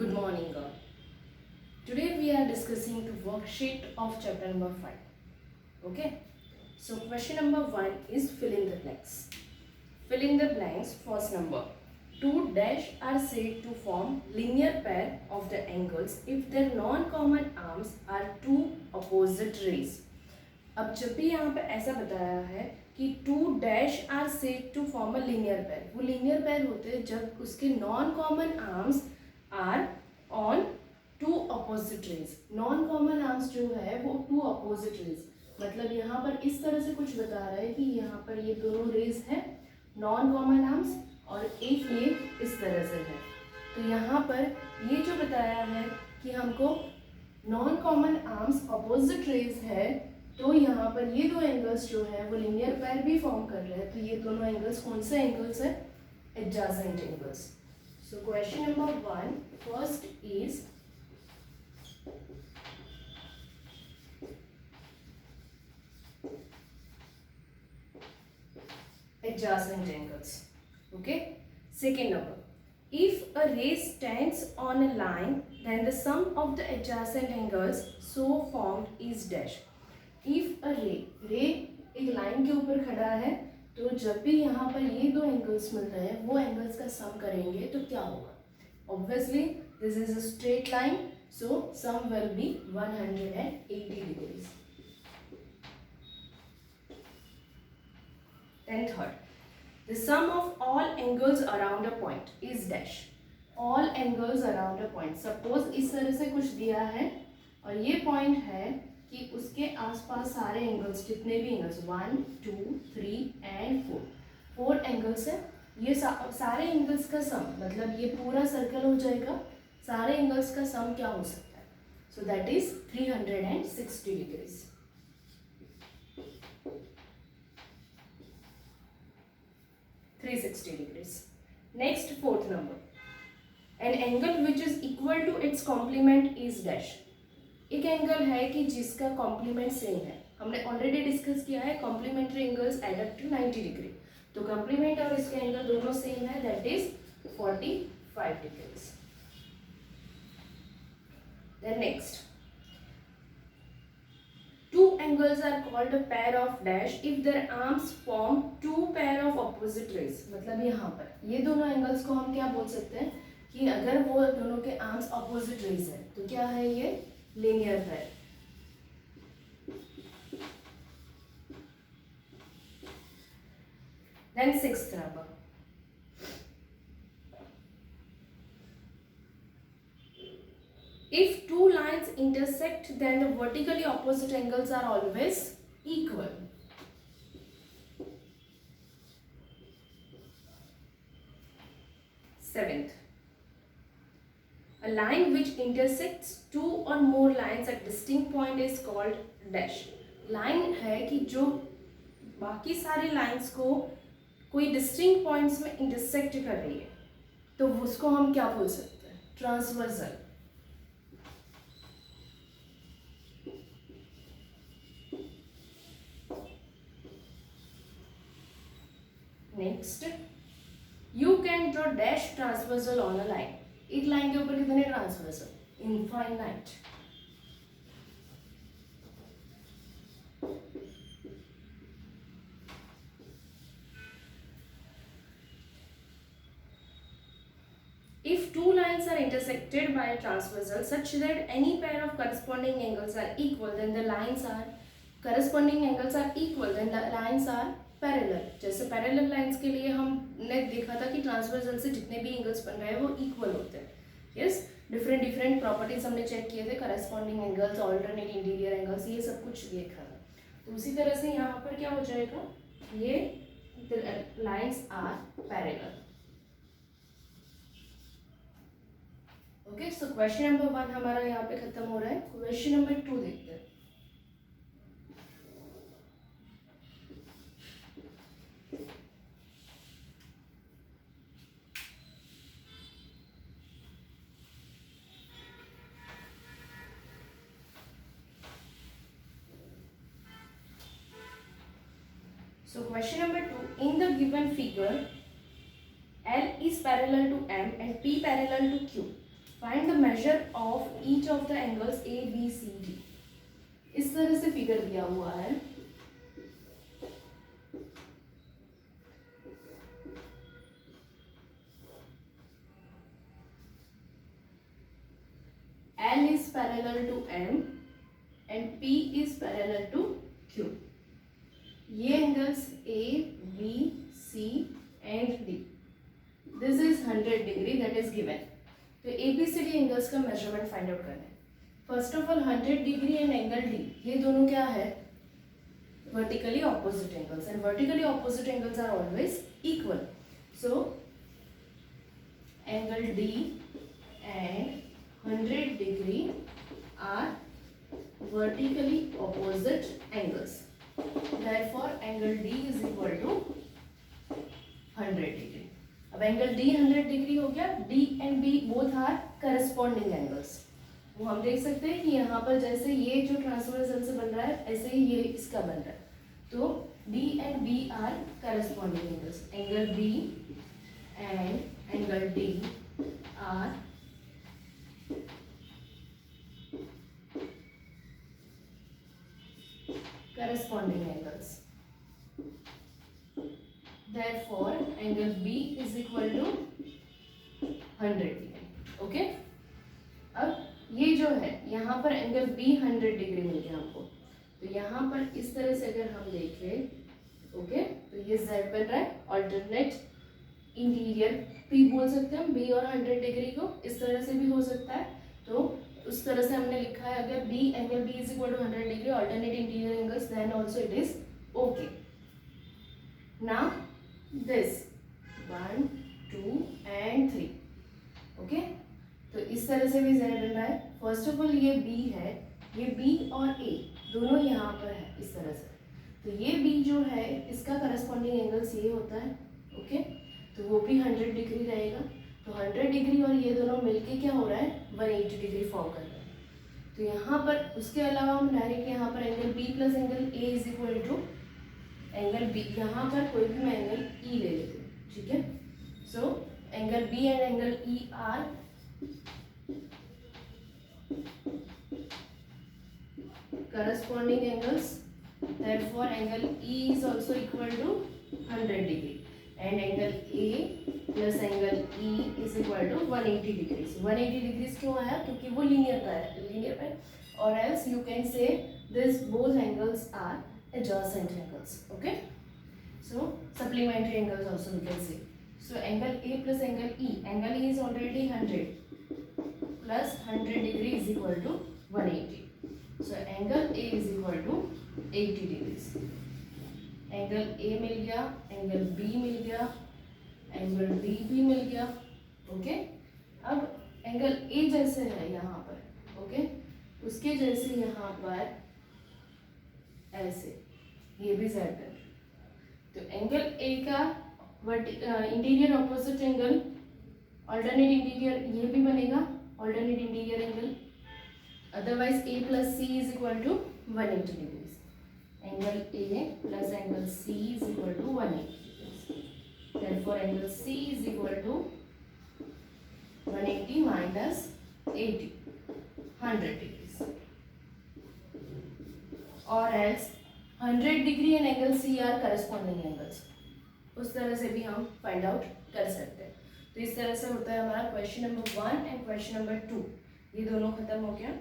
Good morning, all. Today we are discussing the worksheet of chapter number 5. Okay. So question number 1 is fill in the blanks. Fill in the blanks. First number. Two dash are said to form linear pair of the angles if their non-common arms are two opposite rays. अब जब भी यहाँ पे ऐसा बताया है कि two dash are said to form a linear pair, वो लीनियर पेयर होते हैं जब उसके non common arms are on two opposite rays. Non common arms जो है वो टू अपोजिट रेज, मतलब यहाँ पर इस तरह से कुछ बता रहा है कि यहाँ पर ये दोनों रेज है नॉन कॉमन आर्म्स और एक ये इस तरह से है. तो यहाँ पर ये जो बताया है कि हमको non common arms opposite raise है, तो यहाँ पर ये दो एंगल्स जो है वो लीनियर पेयर भी फॉर्म कर रहे हैं. तो ये दोनों एंगल्स कौन से एंगल्स है? Adjacent angles. So question number 1 first is adjacent angles. Okay. Second number, if a ray stands on a line, then the sum of the adjacent angles so formed is dash. If a ray एक line के ऊपर खड़ा है, तो जब भी यहाँ पर ये दो एंगल्स मिल रहे हैं वो एंगल्स का सम करेंगे तो क्या होगा? Obviously this is a straight line, so sum will be 180 degrees. Then third, the sum of all angles around a point is dash. All angles around a point. Suppose इस तरह से कुछ दिया है और ये पॉइंट है कि उसके आसपास सारे एंगल्स, जितने भी एंगल्स 1, 2, 3 एंड 4 एंगल्स है. ये सारे एंगल्स का सम, मतलब ये पूरा सर्कल हो जाएगा. सारे एंगल्स का सम क्या हो सकता है? So that is 360 degrees. Next, fourth number, an angle which is equal to its complement is dash. एक एंगल है कि जिसका कॉम्प्लीमेंट सेम है. हमने ऑलरेडी डिस्कस किया है complementary angles add up to 90 degree. तो कॉम्प्लीमेंट और इसके एंगल दोनों सेम है, that is 45 degrees. Then next, two angles are called a pair of dash if their arms form two pair of opposite rays. मतलब यहाँ पर ये दोनों एंगल्स को हम क्या बोल सकते हैं कि अगर वो दोनों के आर्म्स अपोजिट रेज है तो क्या है? ये linear pair. Then sixth number, if two lines intersect, then the vertically opposite angles are always equal. Seventh, a line which intersects two or more lines at distinct point is called dash. Line है कि जो बाकी सारे lines को कोई distinct points में intersect कर रही है, तो उसको हम क्या बोल सकते हैं? Transversal. Next, you can draw dash transversal on a line. एक लाइन के ऊपर कितने transversal? Infinite. If two lines are intersected by a transversal such that any pair of corresponding angles are equal, then the lines are corresponding angles are equal, then the lines are parallel. जैसे parallel lines के लिए हमने देखा था कि transversal से जितने भी एंगल्स बन रहे हैं वो इक्वल होते हैं. यस, डिफरेंट प्रॉपर्टीज हमने चेक किए थे, corresponding angles, alternate interior angles, ये सब कुछ देखा था. तो उसी तरह से यहाँ पर क्या हो जाएगा? ये lines are parallel. Okay, so question number 1 हमारा यहाँ पे खत्म हो रहा है. क्वेश्चन नंबर 2 देखते हैं. So question number 2, in the given figure L is parallel to M and P parallel to Q. Find the measure of each of the angles A B C D. इस तरह से figure दिया हुआ है। L is parallel to M and P is parallel to Q. ये angles A, B, C and D. This is 100 degree that is given. तो ABCD angles का measurement find out करना है। First of all 100 degree and angle D, ये दोनों क्या है? Vertically opposite angles, and vertically opposite angles are always equal. So angle D and 100 degree are vertically opposite angles. Therefore, angle D is equal to 100 degree. अब angle D 100 degree हो गया. D and B both are corresponding angles. वो हम देख सकते हैं कि यहाँ पर जैसे ये जो ट्रांसवर्सल से बन रहा है ऐसे ही ये इसका बन रहा है. तो D and B are corresponding angles. Angle B and angle D are corresponding angles. Therefore, angle B is equal to 100 degree. Okay? अब ये जो है यहाँ पर एंगल B 100 डिग्री मिल गया हमको. तो यहाँ पर इस तरह से अगर हम देखें, ओके, तो ये Z बन रहा है. ऑल्टरनेट इंटीरियर P बोल सकते हैं हम B और 100 डिग्री को. इस तरह से भी हो सकता है. तो उस तरह से हमने लिखा है, अगर B angle B is equal to 100 degree alternate interior angles, then also it is okay. Now this 1 2 and 3. Okay, तो इस तरह से भी Z बन रहा है. फर्स्ट ऑफ ऑल ये B है, ये B और A दोनों यहाँ पर है इस तरह से. तो ये B जो है इसका करस्पॉन्डिंग एंगल्स ये होता है. ओके, तो वो भी 100 डिग्री रहेगा. तो 100 डिग्री और ये दोनों मिलके क्या हो रहा है, 180 डिग्री फॉर्म कर रहा है. तो यहाँ पर उसके अलावा हम डायरेक्ट यहाँ पर angle B plus angle A is equal to angle B. यहाँ पर कोई भी मैं एंगल E ले लेती हूँ. ठीक है. So angle B and angle E are corresponding angles. Therefore, angle E is also equal to 100 degree, and angle A plus angle E is equal to 180 degrees. 180 degrees क्यों आया? क्योंकि वो linear का है, linear पे. Or else you can say this both angles are adjacent angles. Okay. So supplementary angles also we can say. So angle A plus angle E. Angle E is already 100 plus 100 degree is equal to 180. So angle A is equal to 80 degrees. Angle A मिल गया, angle B मिल गया, angle D भी मिल गया. Okay, अब angle A जैसे है यहाँ पर, okay, उसके जैसे यहाँ पर ऐसे ये भी Z है. तो एंगल A का interior opposite angle, alternate interior ये भी बनेगा alternate interior angle. Otherwise A plus C is equal to 180 degrees. Angle A plus angle C is equal to 180 degrees. Therefore, angle C is equal to 180 minus 80, 100 degrees. Or else 100 degree and angle C are corresponding angles. उस तरह से भी हम find out कर सकते हैं. तो इस तरह से होता है हमारा question number 1 and question number 2. ये दोनों खत्म हो गया.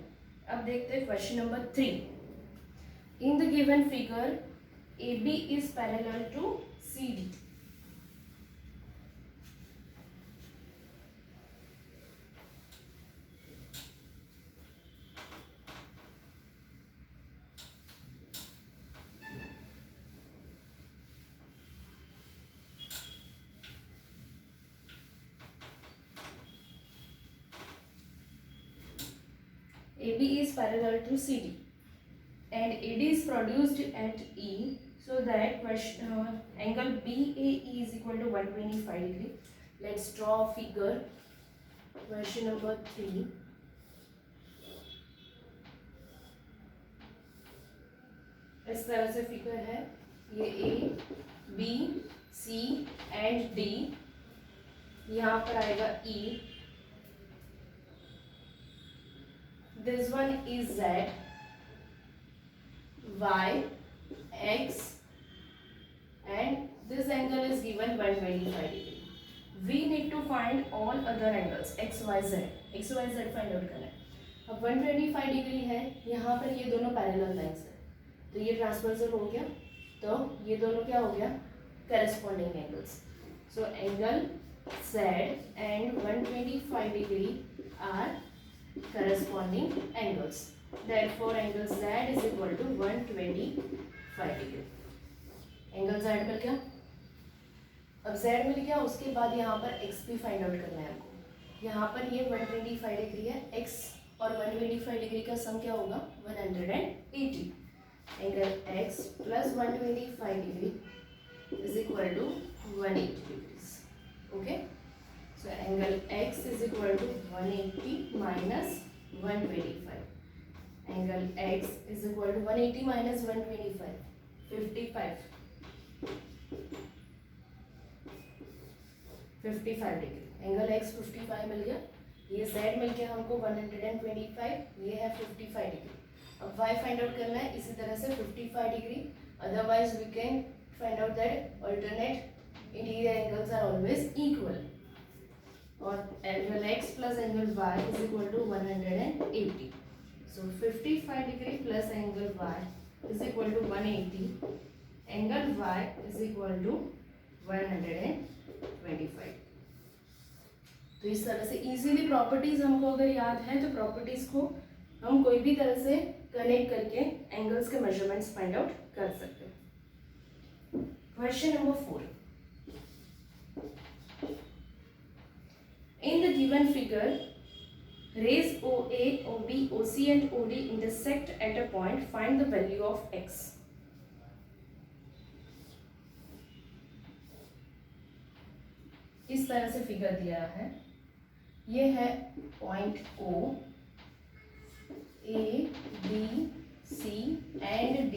अब देखते हैं question number 3. In the given figure AB is parallel to CD. AB is parallel to CD and AD is produced at E, so that angle BAE is equal to 125 degree. Let's draw a figure. Question number 3. इस तरह से figure है. ये A, B, C and D. यहाँ पर आएगा E this one is z, y, x, and this angle is given 125 degree. We need to find all other angles x, y, z. x, y, z find out करना है. अब 125 degree है, यहाँ पर ये दोनों पैरेलल लाइंस है, तो ये ट्रांसवर्सल हो गया, तो ये दोनों क्या हो गया, corresponding angles. So angle z and 125 degree are corresponding angles. Therefore angle z is equal to 125 degree. Angle z मिल गया. अब z मिल गया, उसके बाद यहाँ पर x भी फाइंड आउट करना है हमको. यहाँ पर ये 125 डिग्री है, x और 125 डिग्री का सम क्या होगा, 180. Angle x plus 125 degree is equal to 180 degrees. Okay, so angle x is equal to 180 minus 125. Angle x is equal to 180 minus 125, 55 degree. Angle x 55 मिल गया, ये z मिल गया हमको 125, ये है 55 डिग्री. अब y फाइंड आउट करना है इसी तरह से 55 degree. Otherwise we can find out that alternate interior angles are always equal. और angle x plus angle y is equal to 180. So 55 degree plus angle y is equal to 180. Angle y is equal to 125. तो इस तरह से easily properties हमको अगर याद है तो प्रॉपर्टीज को हम कोई भी तरह से कनेक्ट करके एंगल्स के मेजरमेंट्स फाइंड आउट कर सकते हैं. Question number 4. In the given figure, rays OA, OB, OC and OD intersect at a point. Find the value of x. इस तरह से फिगर दिया है. ये है point O, A, B, C and D.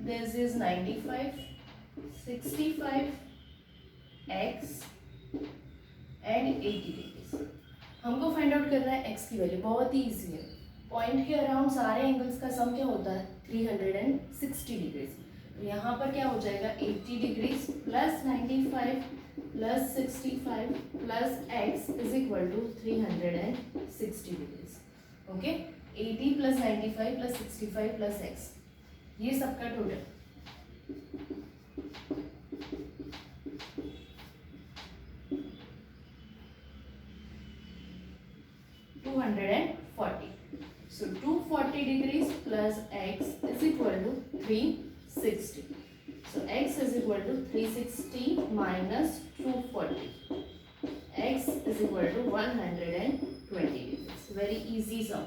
This is 95, 65, X and 80 degrees. हमको find out करना है x की वैल्यू. बहुत ही ईजी है. पॉइंट के अराउंड सारे एंगल्स का सम क्या होता है, 360 डिग्रीज. तो यहाँ पर क्या हो जाएगा, 80 degrees plus 95 plus 65 plus x is equal to 360 degrees. Okay, 80 plus 95 plus 65 plus x, ये सबका total 240. So 240 degrees plus x is equal to 360. So x is equal to 360 minus 240. X is equal to 120 degrees. Very easy sum.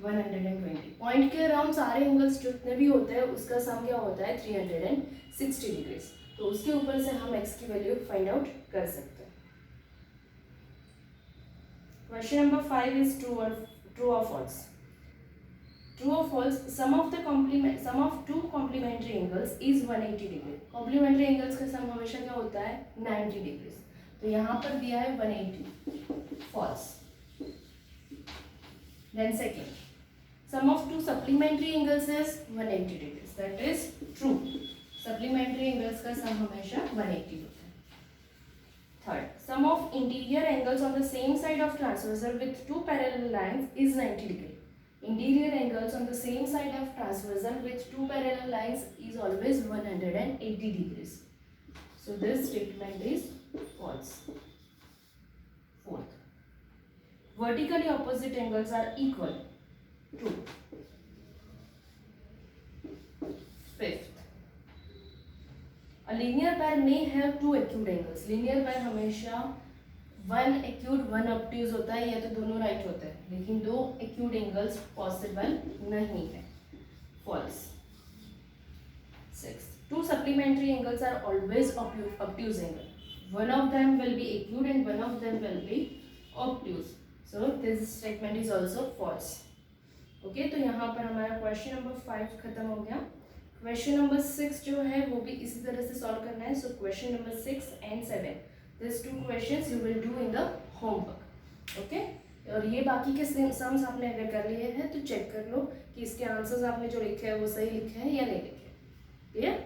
120. Point के around सारे angles जितने भी होते हैं उसका सम क्या होता है, 360 डिग्रीज. तो उसके ऊपर से हम x की वैल्यू फाइंड आउट कर सकते हैं. Question number 5 is true or false. True or false? Sum of two complementary angles is 180 degree. Complementary angles का सम हमेशा क्या होता है, 90 degrees. तो यहाँ पर दिया है 180. False. Then second, sum of two supplementary angles is 180 degrees. That is true. Supplementary angles का सम हमेशा 180 होता है. Third, sum of interior angles on the same side of transversal with two parallel lines is 90 degree. Interior angles on the same side of transversal with two parallel lines is always 180 degrees. So this statement is false. Fourth, vertically opposite angles are equal. True. Fifth, a linear pair may have two acute angles. Linear pair हमेशा one acute one obtuse होता है, या तो दोनों right होते हैं, लेकिन दो acute angles पॉसिबल नहीं है. False. Sixth, two supplementary angles are always obtuse angle. One of them will be acute and one of them will be obtuse. So this statement is also false. Okay, तो यहाँ पर हमारा question number 5 खत्म हो गया. Question number 6 जो है वो भी इसी तरह से सॉल्व करना है. सो question number 6 and 7, these two questions you will do in the homework. Okay, और ये बाकी के सम्स आपने अगर कर लिए हैं तो चेक कर लो कि इसके आंसर्स आपने जो लिखे हैं वो सही लिखे हैं या नहीं लिखे। क्लियर?